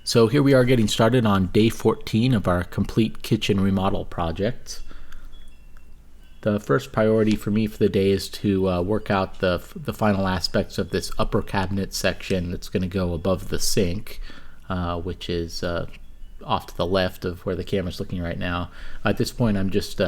So here we are getting started on day 14 of our complete kitchen remodel project. The first priority for me for the day is to work out the final aspects of this upper cabinet section that's going to go above the sink, which is off to the left of where the camera's looking right now. At this point I'm just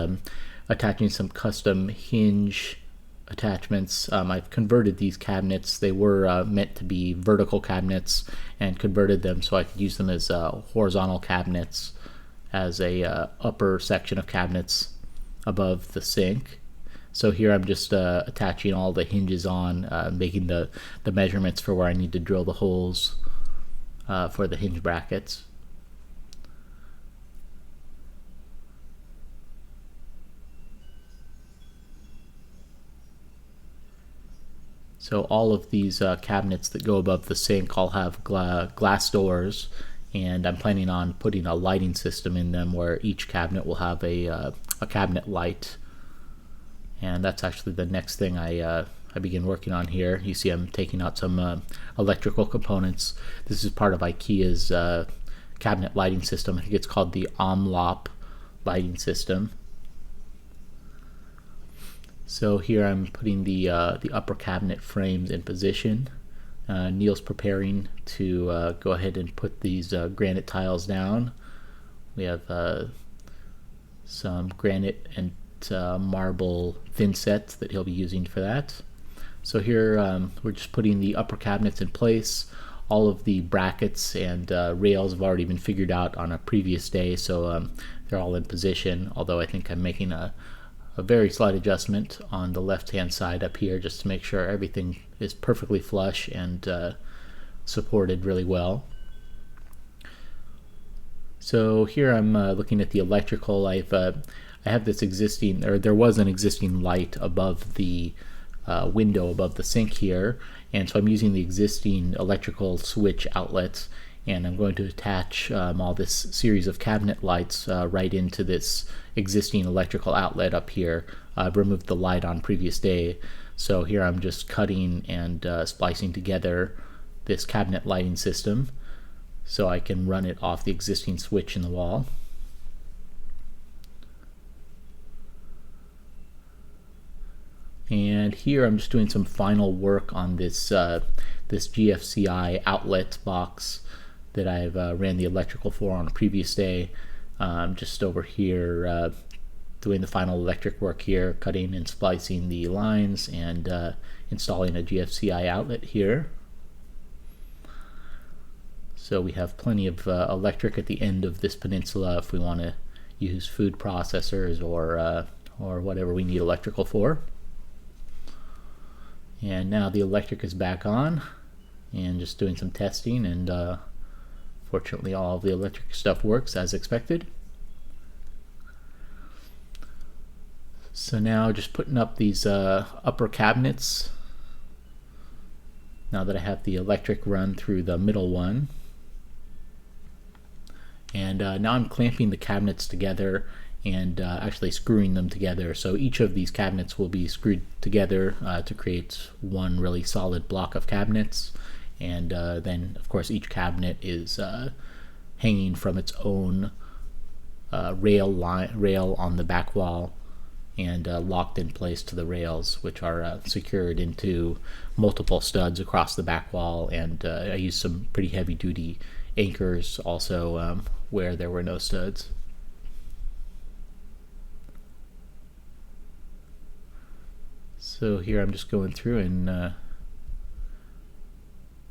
attaching some custom hinge attachments. I've converted these cabinets. They were meant to be vertical cabinets and converted them so I could use them as horizontal cabinets as a upper section of cabinets above the sink. So here I'm just attaching all the hinges on, making the measurements for where I need to drill the holes for the hinge brackets. So all of these cabinets that go above the sink all have glass doors, and I'm planning on putting a lighting system in them where each cabinet will have a cabinet light. And that's actually the next thing I begin working on here. You see I'm taking out some electrical components. This is part of IKEA's cabinet lighting system. I think it's called the Omlopp lighting system. So here I'm putting the upper cabinet frames in position. Neil's preparing to go ahead and put these granite tiles down. We have some granite and marble thin sets that he'll be using for that. So here we're just putting the upper cabinets in place. All of the brackets and rails have already been figured out on a previous day, so they're all in position, although I think I'm making a very slight adjustment on the left hand side up here just to make sure everything is perfectly flush and supported really well. So here I'm looking at the electrical. I have this existing, or there was an existing light above the window above the sink here, and so I'm using the existing electrical switch outlets, and I'm going to attach all this series of cabinet lights right into this existing electrical outlet up here. I've removed the light on previous day, so here I'm just cutting and splicing together this cabinet lighting system so I can run it off the existing switch in the wall. And here I'm just doing some final work on this this GFCI outlet box that I've ran the electrical for on a previous day. Just over here doing the final electric work here, cutting and splicing the lines and installing a GFCI outlet here. So we have plenty of electric at the end of this peninsula if we want to use food processors or whatever we need electrical for. And now the electric is back on, and just doing some testing, and fortunately all of the electric stuff works as expected. So now just putting up these upper cabinets now that I have the electric run through the middle one. And now I'm clamping the cabinets together and actually screwing them together. So each of these cabinets will be screwed together to create one really solid block of cabinets. And then of course each cabinet is hanging from its own rail on the back wall and locked in place to the rails, which are secured into multiple studs across the back wall. And I used some pretty heavy duty anchors also where there were no studs. So here I'm just going through and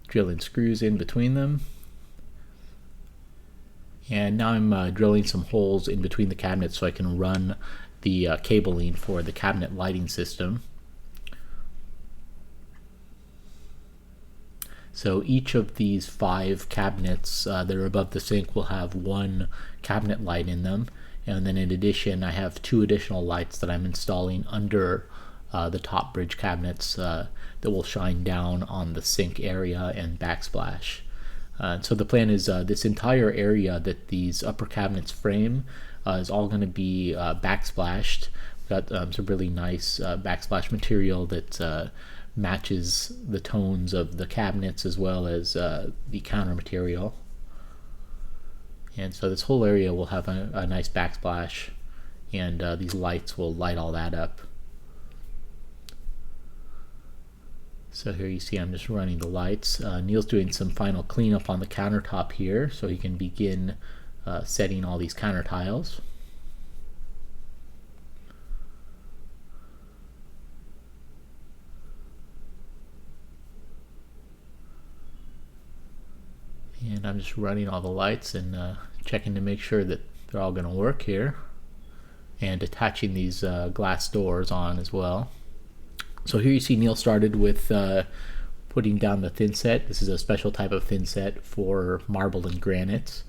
drilling screws in between them. And now I'm drilling some holes in between the cabinets so I can run the cabling for the cabinet lighting system. So each of these 5 cabinets that are above the sink will have one cabinet light in them, and then in addition I have 2 additional lights that I'm installing under the top bridge cabinets that will shine down on the sink area and backsplash. So the plan is this entire area that these upper cabinets frame is all going to be backsplashed. We've got some really nice backsplash material that matches the tones of the cabinets as well as the counter material. And so this whole area will have a nice backsplash, and these lights will light all that up. So here you see I'm just running the lights. Neil's doing some final cleanup on the countertop here so he can begin setting all these counter tiles. And I'm just running all the lights and checking to make sure that they're all going to work here, and attaching these glass doors on as well. So here you see Neil started with putting down the thin set. This is a special type of thin set for marble and granite.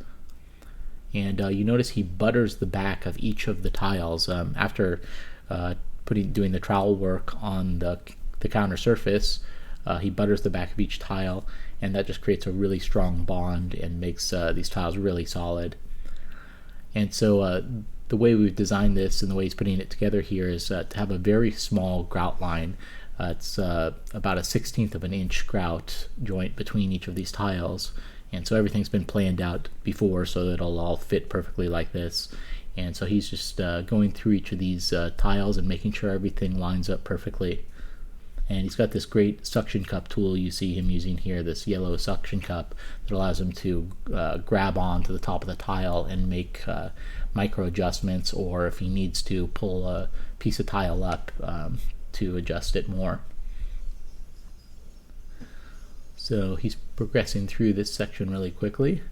And you notice he butters the back of each of the tiles after doing the trowel work on the counter surface. He butters the back of each tile, and that just creates a really strong bond and makes these tiles really solid. And so the way we've designed this and the way he's putting it together here is to have a very small grout line. It's about a 1/16 of an inch grout joint between each of these tiles, and so everything's been planned out before so that it'll all fit perfectly like this. And so he's just going through each of these tiles and making sure everything lines up perfectly. And he's got this great suction cup tool you see him using here, this yellow suction cup that allows him to grab on to the top of the tile and make micro adjustments, or if he needs to pull a piece of tile up to adjust it more. So he's progressing through this section really quickly.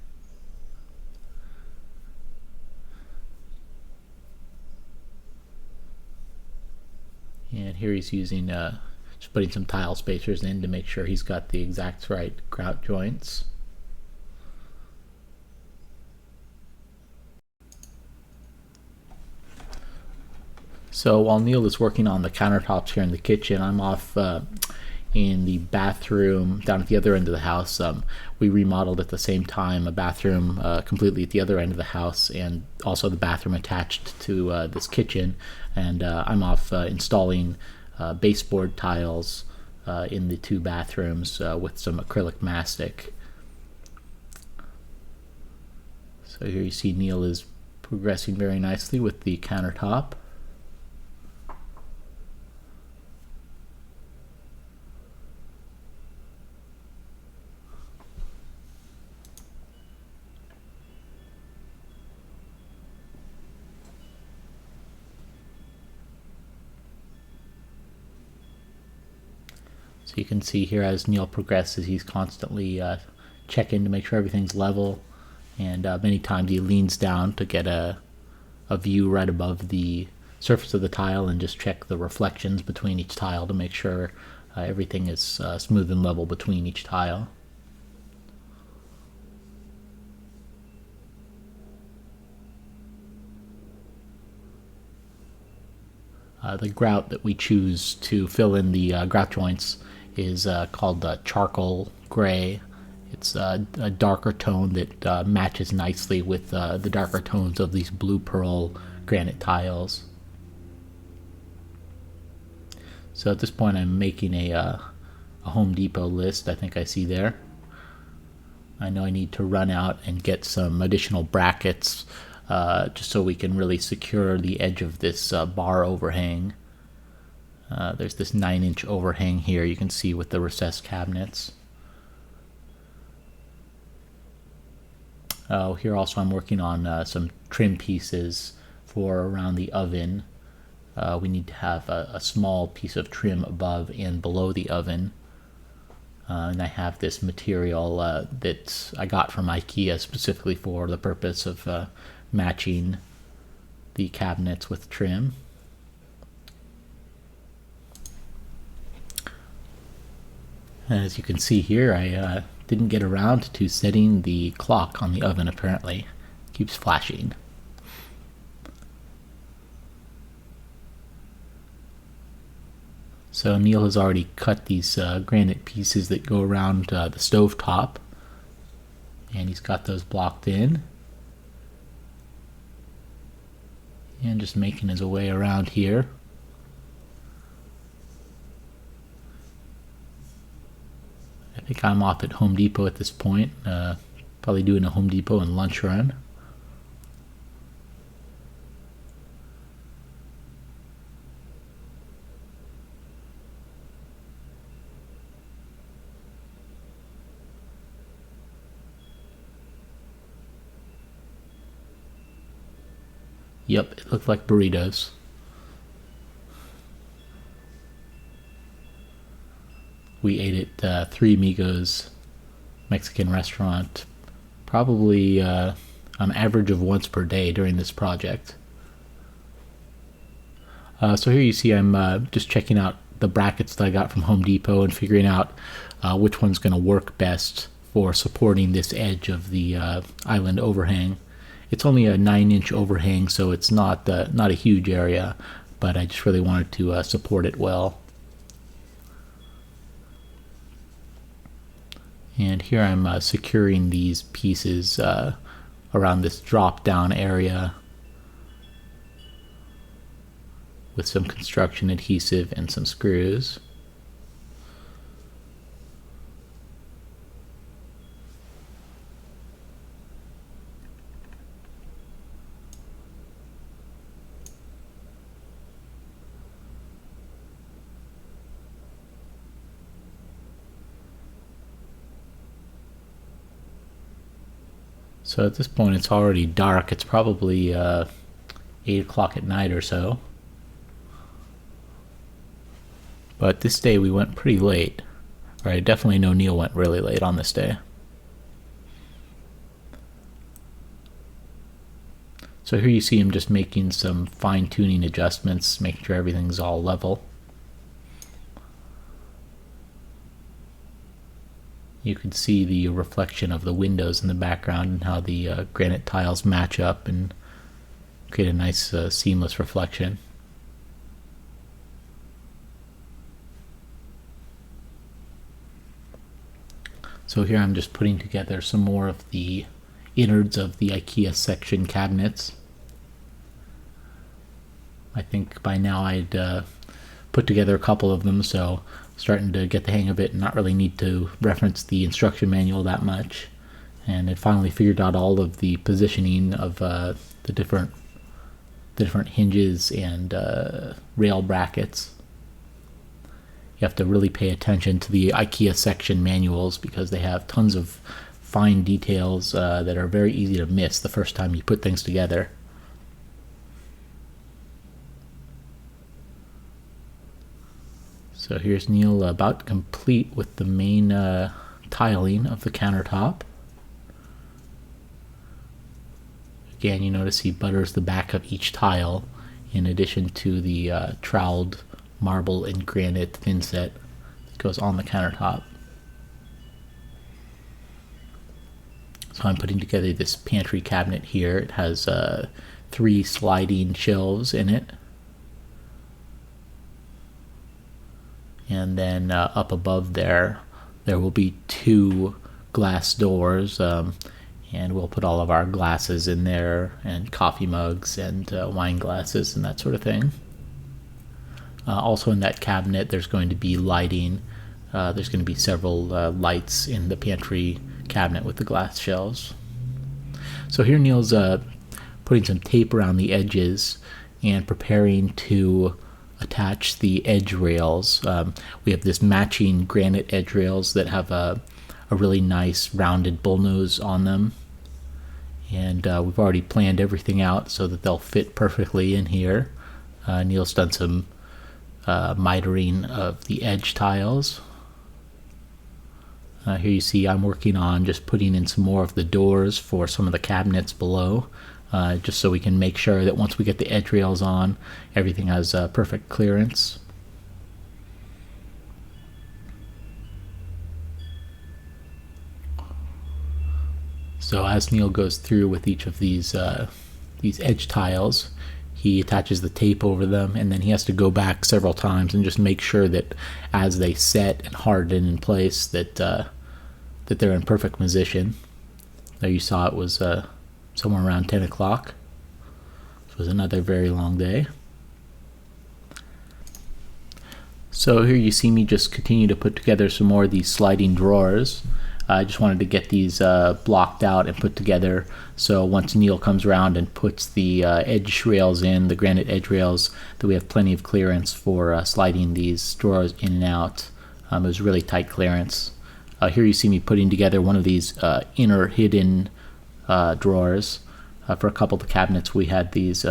And here he's using just putting some tile spacers in to make sure he's got the exact right grout joints. So while Neil is working on the countertops here in the kitchen, I'm off in the bathroom down at the other end of the house. We remodeled at the same time a bathroom completely at the other end of the house, and also the bathroom attached to this kitchen. And I'm off installing baseboard tiles in the two bathrooms with some acrylic mastic. So here you see Neil is progressing very nicely with the countertop. So you can see here as Neil progresses, he's constantly checking to make sure everything's level, and many times he leans down to get a view right above the surface of the tile and just check the reflections between each tile to make sure everything is smooth and level between each tile. The grout that we choose to fill in the grout joints is called charcoal gray. It's a darker tone that matches nicely with the darker tones of these blue pearl granite tiles. So at this point I'm making a Home Depot list. I think I see there. I know I need to run out and get some additional brackets just so we can really secure the edge of this bar overhang. There's this 9-inch overhang here you can see with the recessed cabinets. Here also I'm working on some trim pieces for around the oven. We need to have a small piece of trim above and below the oven. And I have this material that I got from IKEA specifically for the purpose of matching the cabinets with trim. And as you can see here, I didn't get around to setting the clock on the oven apparently. It keeps flashing. So Neil has already cut these granite pieces that go around the stove top, and he's got those blocked in. And just making his way around here. I think I'm off at Home Depot at this point, probably doing a Home Depot and lunch run. Yep, it looked like burritos. We ate at Three Amigos Mexican restaurant, probably on an average of once per day during this project. So here you see I'm just checking out the brackets that I got from Home Depot and figuring out which one's going to work best for supporting this edge of the island overhang. It's only a 9-inch overhang, so it's not a huge area, but I just really wanted to support it well. And here I'm securing these pieces around this drop down area with some construction adhesive and some screws. So at this point it's already dark. It's probably 8 o'clock at night or so. But this day we went pretty late. Right, I definitely know Neil went really late on this day. So here you see him just making some fine-tuning adjustments, making sure everything's all level. You can see the reflection of the windows in the background and how the granite tiles match up and create a nice seamless reflection. So here I'm just putting together some more of the innards of the IKEA Section cabinets. I think by now I'd put together a couple of them, so starting to get the hang of it and not really need to reference the instruction manual that much. And I finally figured out all of the positioning of the different hinges and rail brackets. You have to really pay attention to the IKEA Section manuals because they have tons of fine details that are very easy to miss the first time you put things together. So here's Neil about complete with the main tiling of the countertop. Again, you notice he butters the back of each tile in addition to the troweled marble and granite thinset that goes on the countertop. So I'm putting together this pantry cabinet here. It has 3 sliding shelves in it. And then up above there will be 2 glass doors, and we'll put all of our glasses in there, and coffee mugs and wine glasses and that sort of thing. Also in that cabinet there's going to be lighting. There's going to be several lights in the pantry cabinet with the glass shelves. So here Neil's putting some tape around the edges and preparing to attach the edge rails. We have this matching granite edge rails that have a really nice rounded bullnose on them, and we've already planned everything out so that they'll fit perfectly in here. Neil's done some mitering of the edge tiles. Here you see I'm working on just putting in some more of the doors for some of the cabinets below, just so we can make sure that once we get the edge rails on, everything has perfect clearance. So as Neil goes through with each of these edge tiles, he attaches the tape over them, and then he has to go back several times and just make sure that as they set and harden in place that they're in perfect position. There you saw it was somewhere around 10 o'clock. It was another very long day. So here you see me just continue to put together some more of these sliding drawers. I just wanted to get these blocked out and put together, so once Neil comes around and puts the edge rails in, the granite edge rails, that we have plenty of clearance for sliding these drawers in and out. It was really tight clearance. Here you see me putting together one of these inner hidden drawers. For a couple of the cabinets, we had these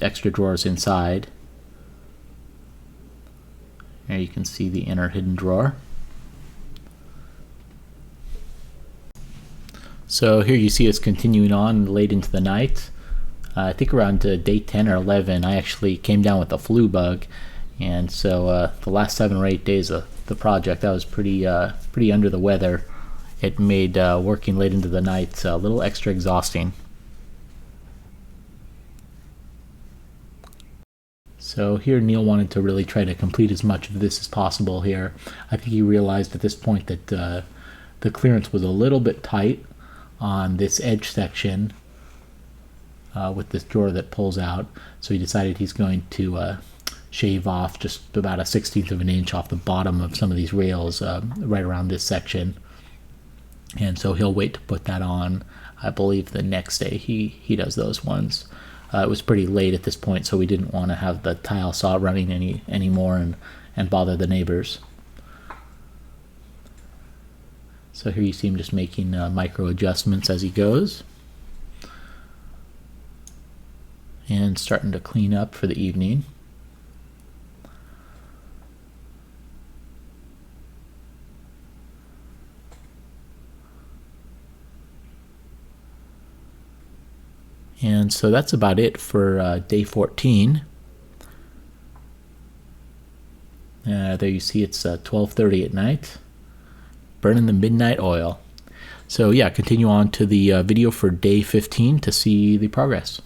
extra drawers inside. Here you can see the inner hidden drawer. So here you see us continuing on late into the night. I think around day 10 or 11, I actually came down with a flu bug, and so the last 7 or 8 days of the project, I was pretty under the weather. It made working late into the night a little extra exhausting. So here Neil wanted to really try to complete as much of this as possible here. I think he realized at this point that the clearance was a little bit tight on this edge section with this drawer that pulls out, so he decided he's going to shave off just about a 1/16 of an inch off the bottom of some of these rails right around this section, and so he'll wait to put that on, I believe, the next day he does those ones. It was pretty late at this point, so we didn't want to have the tile saw running anymore and bother the neighbors. So here you see him just making micro adjustments as he goes, and starting to clean up for the evening. And so that's about it for day 14. There you see it's 12:30 at night, burning the midnight oil. So yeah, continue on to the video for day 15 to see the progress.